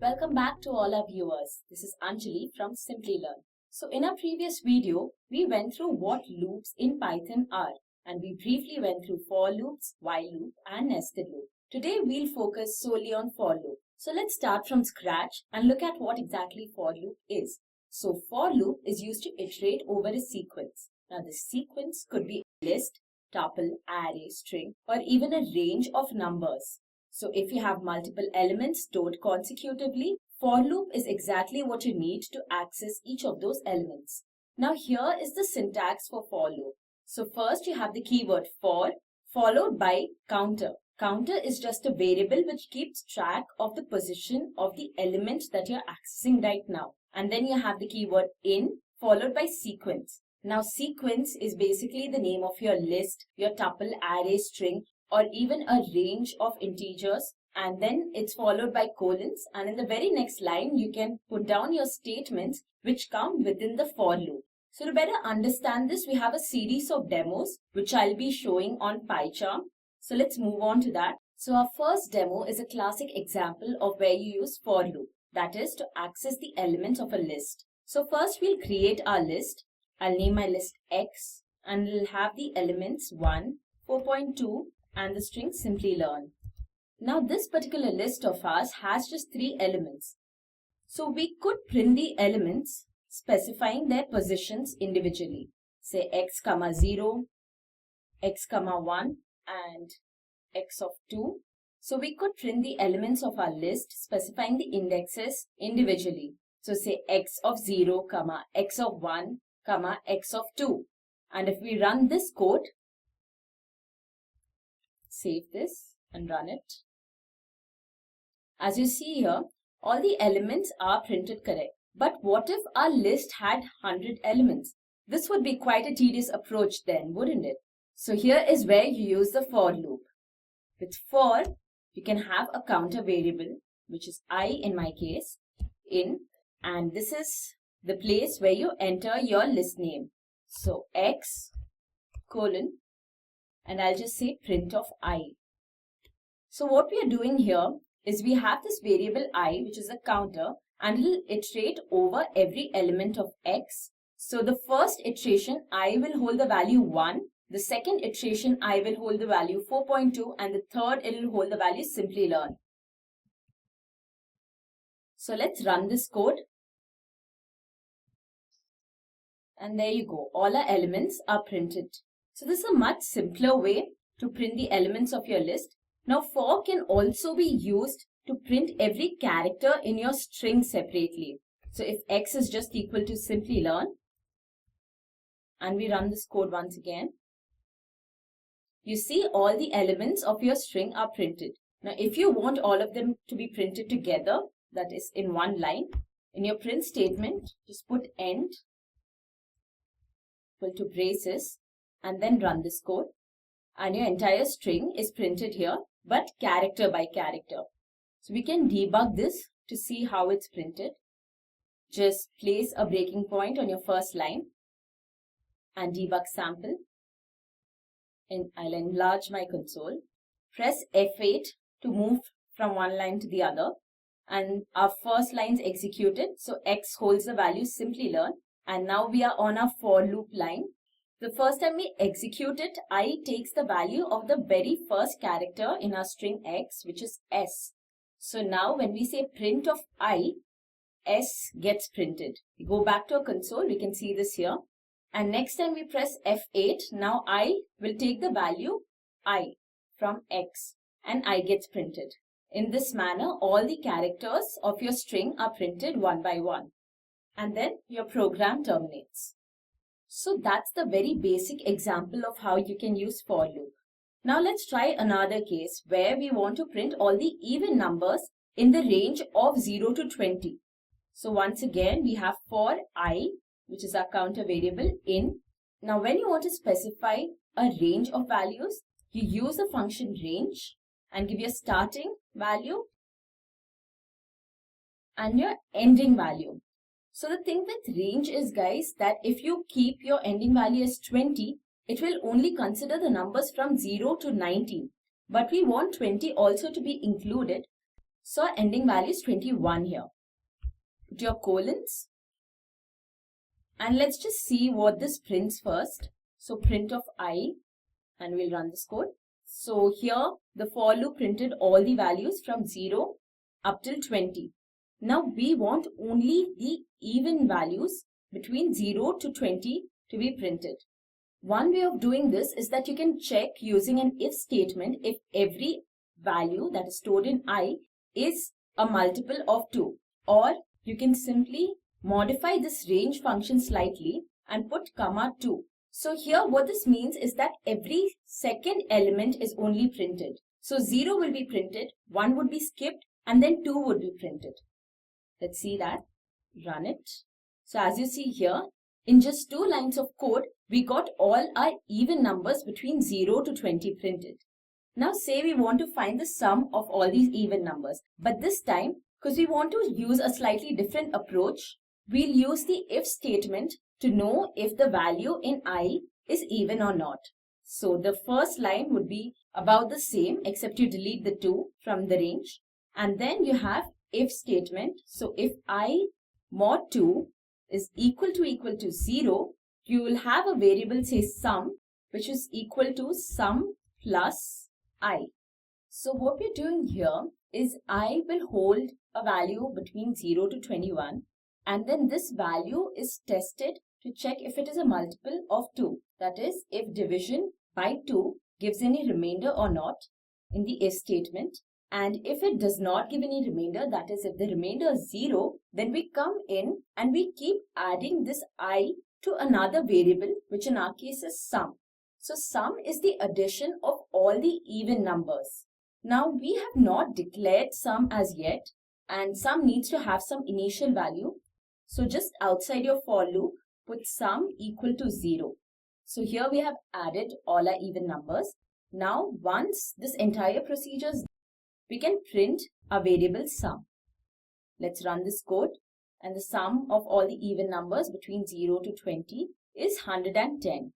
Welcome back to all our viewers. This is Anjali from Simplilearn. So in our previous video, we went through what loops in Python are, and we briefly went through for loops, while loop and nested loop. Today we'll focus solely on for loop. So let's start from scratch and look at what exactly for loop is. So for loop is used to iterate over a sequence. Now this sequence could be a list, tuple, array, string, or even a range of numbers. So if you have multiple elements stored consecutively, for loop is exactly what you need to access each of those elements. Now here is the syntax for loop. So first you have the keyword for followed by counter. Counter is just a variable which keeps track of the position of the element that you're accessing right now. And then you have the keyword in followed by sequence. Now sequence is basically the name of your list, your tuple, array, string, or even a range of integers, and then it's followed by colons, and in the very next line you can put down your statements which come within the for loop. So to better understand this, we have a series of demos which I'll be showing on PyCharm. So let's move on to that. So our first demo is a classic example of where you use for loop, that is to access the elements of a list. So first we'll create our list. I'll name my list X and it'll have the elements 1, 4.2 and the string Simplilearn. Now this particular list of ours has just 3 elements. So we could print the elements specifying their positions individually. Say x, 0, x, 1 and x of 2. So we could print the elements of our list specifying the indexes individually. So say x of 0, x of 1, x of 2. And if we run this code, save this and run it. As you see here, all the elements are printed correct. But what if our list had 100 elements? This would be quite a tedious approach then, wouldn't it? So here is where you use the for loop. With for, you can have a counter variable, which is I in my case, in, and this is the place where you enter your list name. So x colon, and I'll just say print of I. So what we are doing here is we have this variable I, which is a counter, and it will iterate over every element of x. So the first iteration I will hold the value 1, the second iteration I will hold the value 4.2, and the third it will hold the value Simplilearn. So let's run this code. And there you go, all our elements are printed. So this is a much simpler way to print the elements of your list. Now for can also be used to print every character in your string separately. So if x is just equal to Simplilearn, and we run this code once again, you see all the elements of your string are printed. Now if you want all of them to be printed together, that is in one line, in your print statement, just put end equal to braces and then run this code, and your entire string is printed here, but character by character. So we can debug this to see how it's printed. Just place a breaking point on your first line and debug sample. And I'll enlarge my console. Press F8 to move from one line to the other, and our first line is executed. So x holds the value Simplilearn, and now we are on our for loop line. The first time we execute it, I takes the value of the very first character in our string x, which is s. So now when we say print of I, s gets printed. We go back to our console, we can see this here. And next time we press F8, now I will take the value I from x and I gets printed. In this manner, all the characters of your string are printed one by one. And then your program terminates. So that's the very basic example of how you can use for loop. Now let's try another case where we want to print all the even numbers in the range of 0 to 20. So once again, we have for I, which is our counter variable in. Now when you want to specify a range of values, you use the function range and give your starting value and your ending value. So the thing with range is, guys, that if you keep your ending value as 20, it will only consider the numbers from 0 to 19. But we want 20 also to be included. So our ending value is 21 here. Put your colons. And let's just see what this prints first. So print of I, and we'll run this code. So here the for loop printed all the values from 0 up till 20. Now we want only the even values between 0 to 20 to be printed. One way of doing this is that you can check using an if statement if every value that is stored in I is a multiple of 2. Or you can simply modify this range function slightly and put comma 2. So here what this means is that every second element is only printed. So 0 will be printed, 1 would be skipped, and then 2 would be printed. Let's see that. Run it. So as you see here, in just 2 lines of code, we got all our even numbers between 0 to 20 printed. Now say we want to find the sum of all these even numbers. But this time, because we want to use a slightly different approach, we'll use the if statement to know if the value in I is even or not. So the first line would be about the same except you delete the 2 from the range. And then you have if statement. So if I mod 2 is equal to 0, you will have a variable say sum which is equal to sum plus I. So what we're doing here is I will hold a value between 0 to 21, and then this value is tested to check if it is a multiple of 2. That is, if division by 2 gives any remainder or not in the if statement. And if it does not give any remainder, that is, if the remainder is 0, then we come in and we keep adding this I to another variable, which in our case is sum. So sum is the addition of all the even numbers. Now we have not declared sum as yet, and sum needs to have some initial value. So just outside your for loop, put sum equal to 0. So here we have added all our even numbers. Now once this entire procedure is done, we can print a variable sum. Let's run this code, and the sum of all the even numbers between 0 to 20 is 110.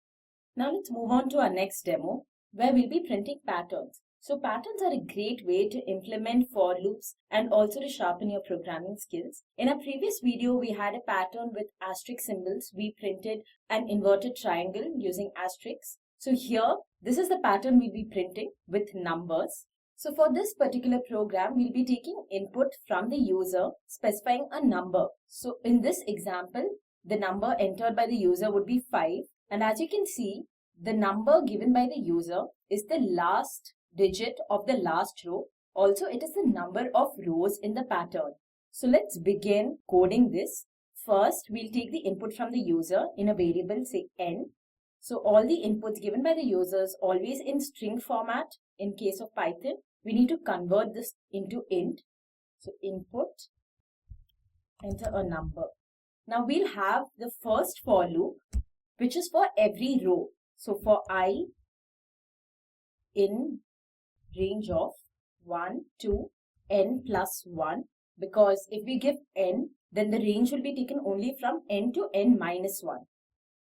Now let's move on to our next demo where we'll be printing patterns. So patterns are a great way to implement for loops and also to sharpen your programming skills. In our previous video, we had a pattern with asterisk symbols. We printed an inverted triangle using asterisks. So here, this is the pattern we'll be printing with numbers. So for this particular program, we'll be taking input from the user specifying a number. So in this example, the number entered by the user would be 5. And as you can see, the number given by the user is the last digit of the last row. Also, it is the number of rows in the pattern. So let's begin coding this. First, we'll take the input from the user in a variable, say n. So all the inputs given by the users always in string format. In case of Python, we need to convert this into int. So input, enter a number. Now we'll have the first for loop, which is for every row. So for I in range of 1 to n plus 1, because if we give n, then the range will be taken only from n to n minus 1.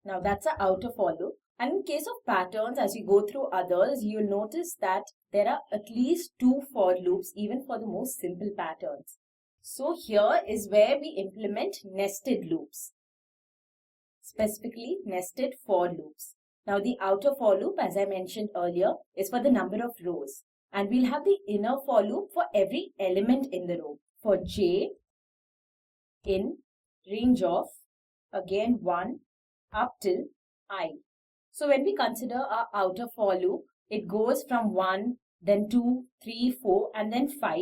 Now that's an outer for loop. And in case of patterns, as you go through others, you'll notice that there are at least 2 for loops even for the most simple patterns. So here is where we implement nested loops. Specifically nested for loops. Now the outer for loop, as I mentioned earlier, is for the number of rows. And we'll have the inner for loop for every element in the row. For j in range of, again, 1 up till I. So when we consider our outer for loop, it goes from 1, then 2, 3, 4, and then 5.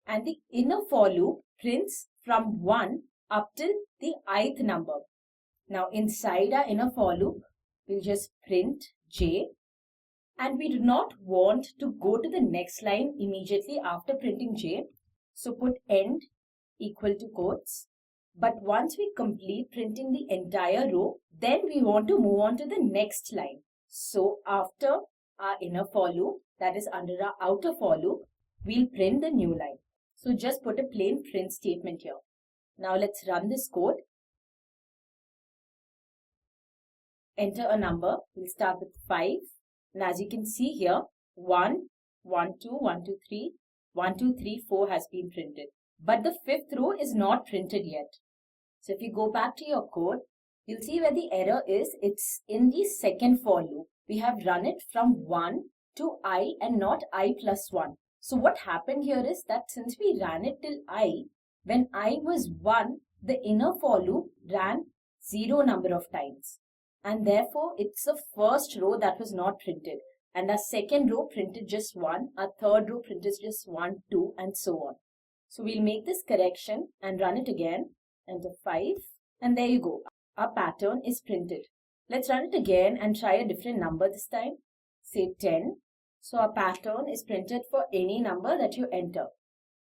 And the inner for loop prints from 1 up till the ith number. Now inside our inner for loop, we'll just print j. And we do not want to go to the next line immediately after printing j. So put end equal to quotes. But once we complete printing the entire row, then we want to move on to the next line. So after our inner for loop, that is under our outer for loop, we'll print the new line. So just put a plain print statement here. Now let's run this code. Enter a number. We'll start with 5. And as you can see here, 1, 1, 2, 1, 2, 3. 1, 2, 3, 4 has been printed. But the fifth row is not printed yet. So if you go back to your code, you'll see where the error is. It's in the second for loop. We have run it from 1 to I and not I plus 1. So what happened here is that since we ran it till I, when I was 1, the inner for loop ran 0 number of times. And therefore, it's the first row that was not printed. And our second row printed just 1. Our third row printed just 1, 2, and so on. So we'll make this correction and run it again. Enter 5. And there you go. Our pattern is printed. Let's run it again and try a different number this time. Say 10. So our pattern is printed for any number that you enter.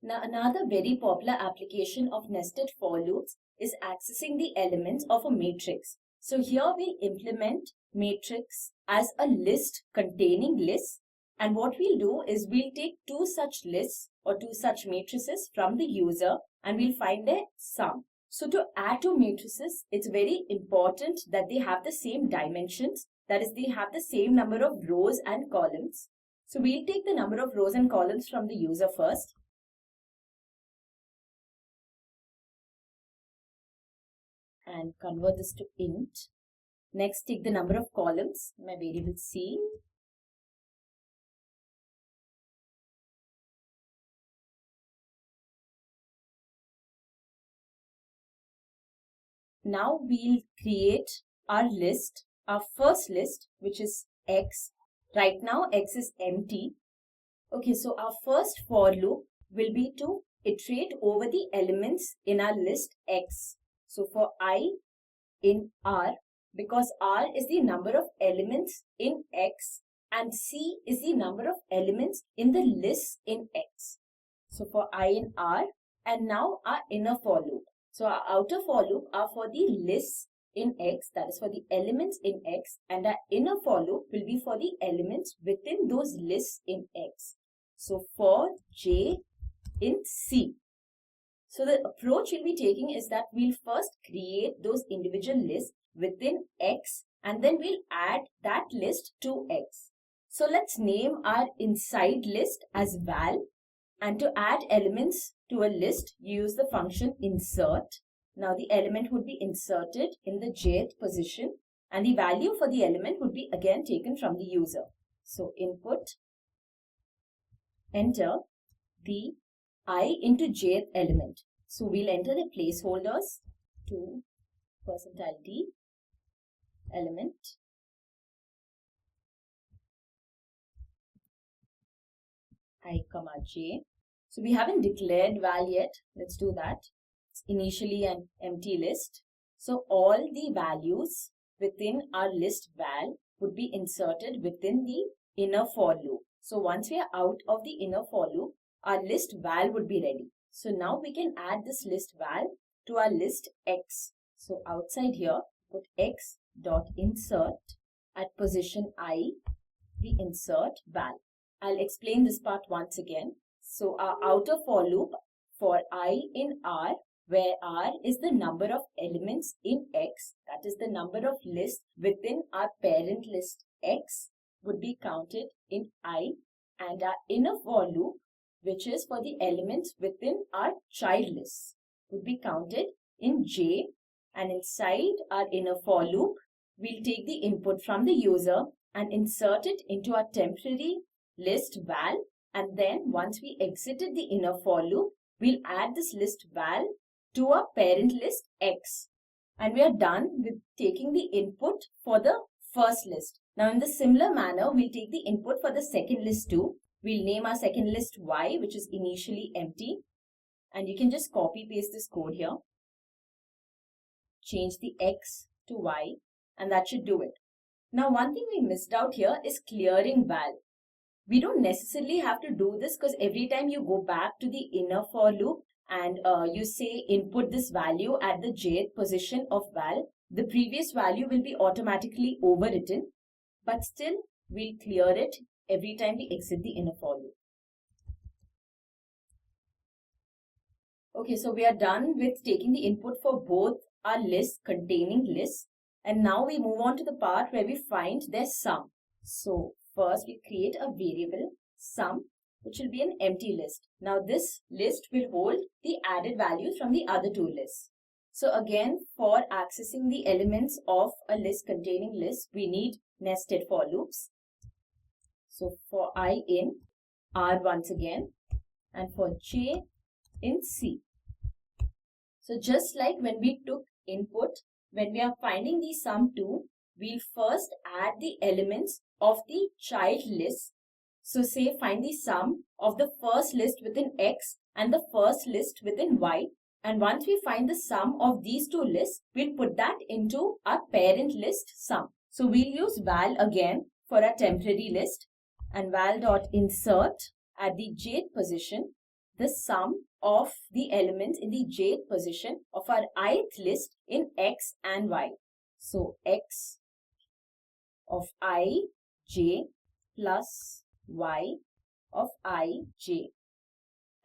Now another very popular application of nested for loops is accessing the elements of a matrix. So here we'll implement matrix as a list containing lists. And what we'll do is we'll take two such lists or two such matrices from the user and we'll find their sum. So to add two matrices, it's very important that they have the same dimensions. That is, they have the same number of rows and columns. So we'll take the number of rows and columns from the user first. And convert this to int. Next, take the number of columns, my variable C. Now we'll create our list, our first list, which is X. Right now, X is empty. Okay, so our first for loop will be to iterate over the elements in our list X. So for I in R, because R is the number of elements in X and C is the number of elements in the list in X. So for I in R, and now our inner for loop. So our outer for loop are for the lists in X, that is for the elements in X, and our inner for loop will be for the elements within those lists in X. So for J in C. So the approach we'll be taking is that we'll first create those individual lists within X and then we'll add that list to X. So let's name our inside list as val, and to add elements to a list, use the function insert. Now the element would be inserted in the jth position and the value for the element would be again taken from the user. So input, enter the I into jth element. So we'll enter the placeholders to %d element. I comma j. So we haven't declared val yet. Let's do that. It's initially an empty list. So all the values within our list val would be inserted within the inner for loop. So once we are out of the inner for loop, our list val would be ready. So now we can add this list val to our list X. So outside here, put X dot insert at position I, the insert val. I'll explain this part once again. So our outer for loop for I in R, where R is the number of elements in X, that is the number of lists within our parent list X, would be counted in I, and our inner for loop, which is for the elements within our child list, would be counted in J, and inside our inner for loop, we'll take the input from the user and insert it into our temporary list val, and then once we exited the inner for loop, we'll add this list val to our parent list X. And we are done with taking the input for the first list. Now in the similar manner, we'll take the input for the second list too. We'll name our second list Y, which is initially empty. And you can just copy paste this code here. Change the X to Y, and that should do it. Now one thing we missed out here is clearing val. We don't necessarily have to do this because every time you go back to the inner for loop and you say input this value at the jth position of val, the previous value will be automatically overwritten, but still we'll clear it every time we exit the inner for loop. Okay, so we are done with taking the input for both our lists containing lists, and now we move on to the part where we find their sum. So first we create a variable sum which will be an empty list. Now this list will hold the added values from the other two lists. So again, for accessing the elements of a list containing lists, we need nested for loops. So for I in R once again, and for J in C. So just like when we took input, when we are finding the sum 2, we'll first add the elements of the child list. So say find the sum of the first list within X and the first list within Y. And once we find the sum of these two lists, we'll put that into our parent list sum. So we'll use val again for our temporary list, and val.insert at the jth position the sum of the elements in the jth position of our ith list in X and Y. So X of I, J plus Y of I, J.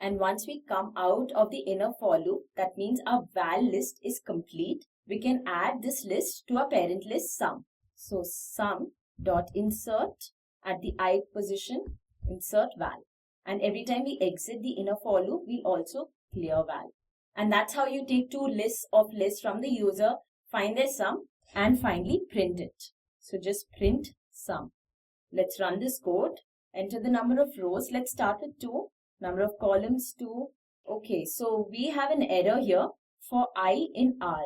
And once we come out of the inner for loop, that means our val list is complete. We can add this list to our parent list sum. So sum dot insert at the ith position, insert val. And every time we exit the inner for loop, we'll also clear val. And that's how you take two lists of lists from the user, find their sum, and finally print it. So just print sum. Let's run this code. Enter the number of rows. Let's start with 2. Number of columns 2. Okay, so we have an error here for I in R.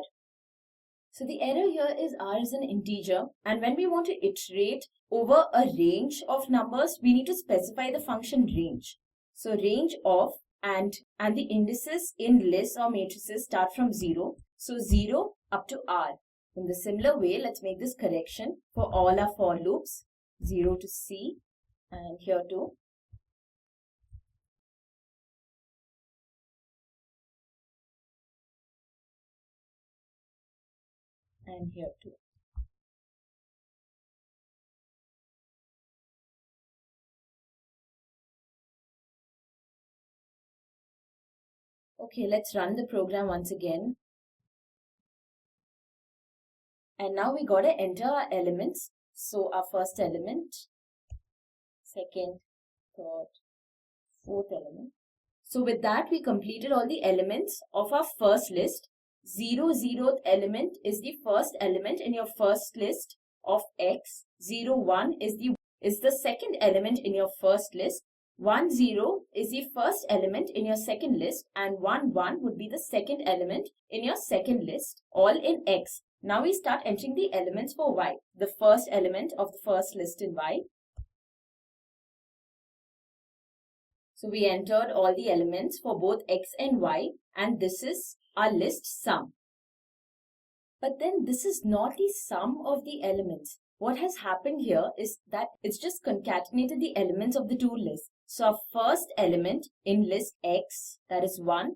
So the error here is R is an integer, and when we want to iterate over a range of numbers, we need to specify the function range. So range of and the indices in lists or matrices start from 0. So 0 up to R. In the similar way, let's make this correction for all our for loops. 0 to C and here too. And here too. Okay, let's run the program once again. And now we got to enter our elements. So our first element, second, third, fourth element. So with that, we completed all the elements of our first list. 0th element is the first element in your first list of X. 1 is the second element in your first list. 1 0 is the first element in your second list, and 1 1 would be the second element in your second list, all in X. Now we start entering the elements for Y, the first element of the first list in Y. So we entered all the elements for both X and Y, and this is our list sum. But then this is not the sum of the elements. What has happened here is that it's just concatenated the elements of the two lists. So our first element in list X, that is 1,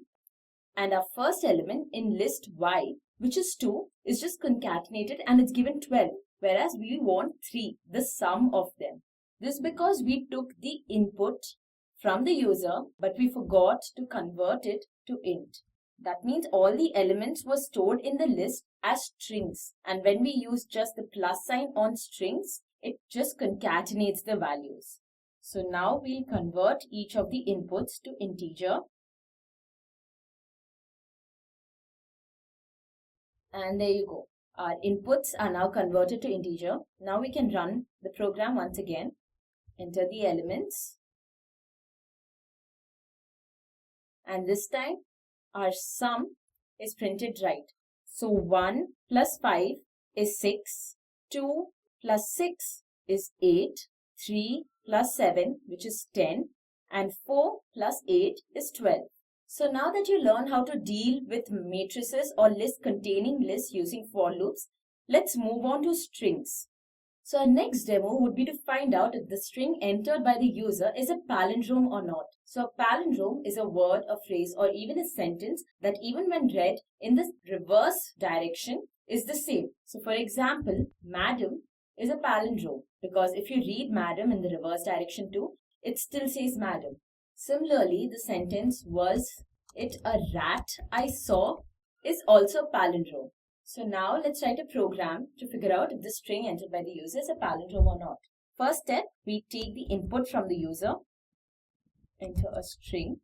and our first element in list Y, which is 2, is just concatenated and it's given 12, whereas we want 3, the sum of them. This is because we took the input from the user, but we forgot to convert it to int. That means all the elements were stored in the list as strings, and when we use just the plus sign on strings, it just concatenates the values. So now we'll convert each of the inputs to integer. And there you go. Our inputs are now converted to integer. Now we can run the program once again. Enter the elements. And this time our sum is printed right. So 1 plus 5 is 6, 2 plus 6 is 8, 3 plus 7, which is 10, and 4 plus 8 is 12. So now that you learn how to deal with matrices or lists containing lists using for loops, let's move on to strings. So our next demo would be to find out if the string entered by the user is a palindrome or not. So a palindrome is a word, a phrase, or even a sentence that even when read in the reverse direction is the same. So for example, madam is a palindrome because if you read madam in the reverse direction too, it still says madam. Similarly, the sentence was it a rat I saw is also a palindrome. So now let's write a program to figure out if the string entered by the user is a palindrome or not. First step, we take the input from the user. enter a string.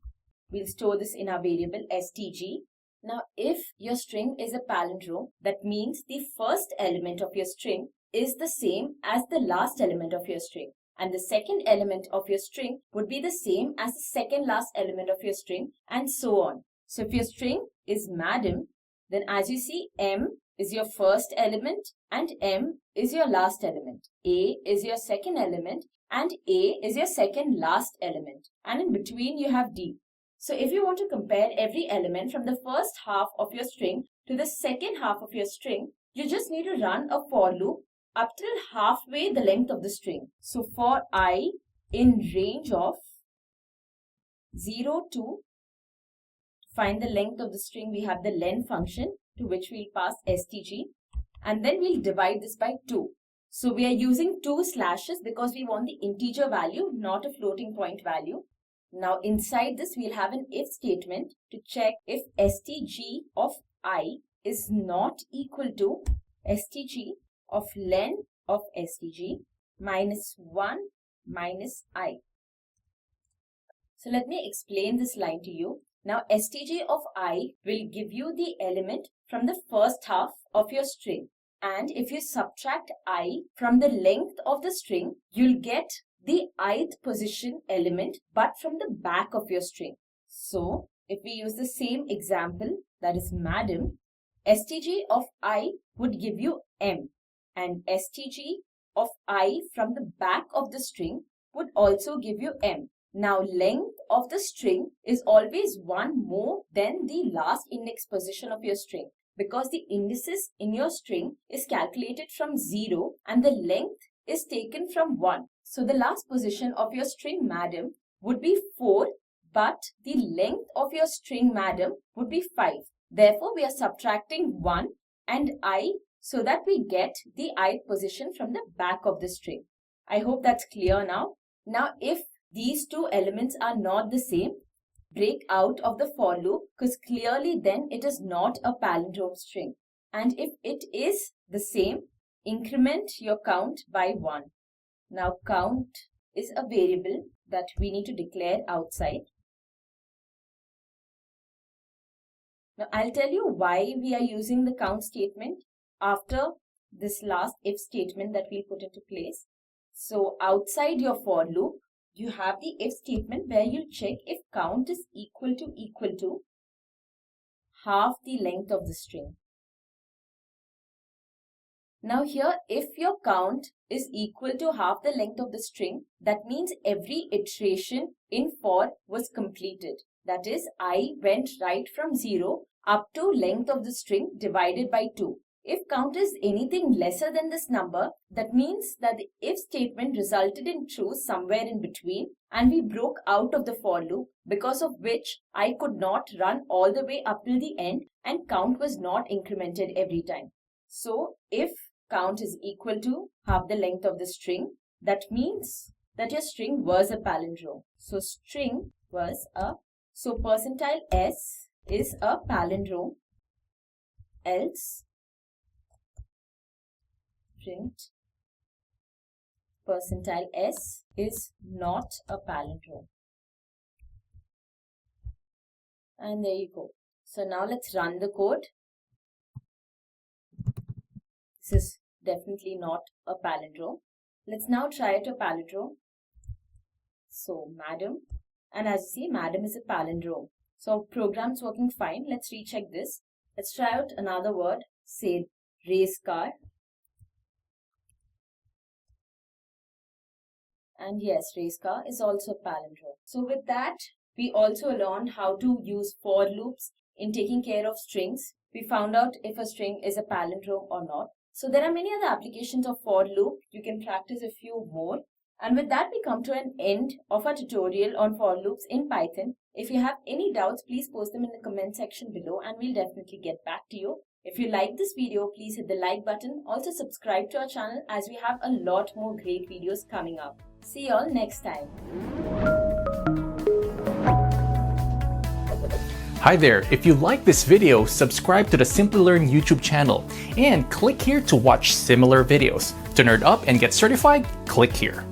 We'll store this in our variable stg. Now, if your string is a palindrome, that means the first element of your string is the same as the last element of your string. And the second element of your string would be the same as the second last element of your string, and so on. So if your string is madam, then as you see, M is your first element and M is your last element. A is your second element and A is your second last element. And in between you have D. So if you want to compare every element from the first half of your string to the second half of your string, you just need to run a for loop up till halfway the length of the string. So for I in range of 0 to find the length of the string, we have the len function to which we'll pass stg, and then we'll divide this by 2. So we are using 2 slashes because we want the integer value, not a floating point value. Now inside this we'll have an if statement to check if stg of I is not equal to stg of len of stg minus 1 minus I. So let me explain this line to you. Now stg of I will give you the element from the first half of your string, and if you subtract I from the length of the string, you'll get the ith position element but from the back of your string. So if we use the same example, that is madam, stg of I would give you M, and stg of I from the back of the string would also give you M. Now length of the string is always one more than the last index position of your string, because the indices in your string is calculated from 0 and the length is taken from 1. So the last position of your string madam would be 4, but the length of your string madam would be 5. Therefore we are subtracting 1 and I so that we get the ith position from the back of the string. I hope that's clear now. Now if these two elements are not the same, break out of the for loop, because clearly then it is not a palindrome string. And if it is the same, increment your count by 1. Now count is a variable that we need to declare outside. Now I'll tell you why we are using the count statement after this last if statement that we put into place. So outside your for loop, you have the if statement where you check if count is equal to half the length of the string. Now here, if your count is equal to half the length of the string, that means every iteration in for was completed. That is, I went right from 0 up to length of the string divided by 2. If count is anything lesser than this number, that means that the if statement resulted in true somewhere in between and we broke out of the for loop, because of which I could not run all the way up till the end and count was not incremented every time. So if count is equal to half the length of the string, that means that your string was a palindrome. So string was so percentile S is a palindrome, else print percentile S is not a palindrome. And there you go. So now let's run the code. This is definitely not a palindrome. Let's now try it a palindrome. So madam, and as you see, madam is a palindrome. So program's working fine. Let's recheck this. Let's try out another word, say race car. And yes, race car is also a palindrome. So with that, we also learned how to use for loops in taking care of strings. We found out if a string is a palindrome or not. So there are many other applications of for loop. You can practice a few more. And with that, we come to an end of our tutorial on for loops in Python. If you have any doubts, please post them in the comment section below and we'll definitely get back to you. If you like this video, please hit the like button. Also subscribe to our channel as we have a lot more great videos coming up. See you all next time. Hi there, if you like this video, subscribe to the Simplilearn YouTube channel and click here to watch similar videos. To nerd up and get certified, click here.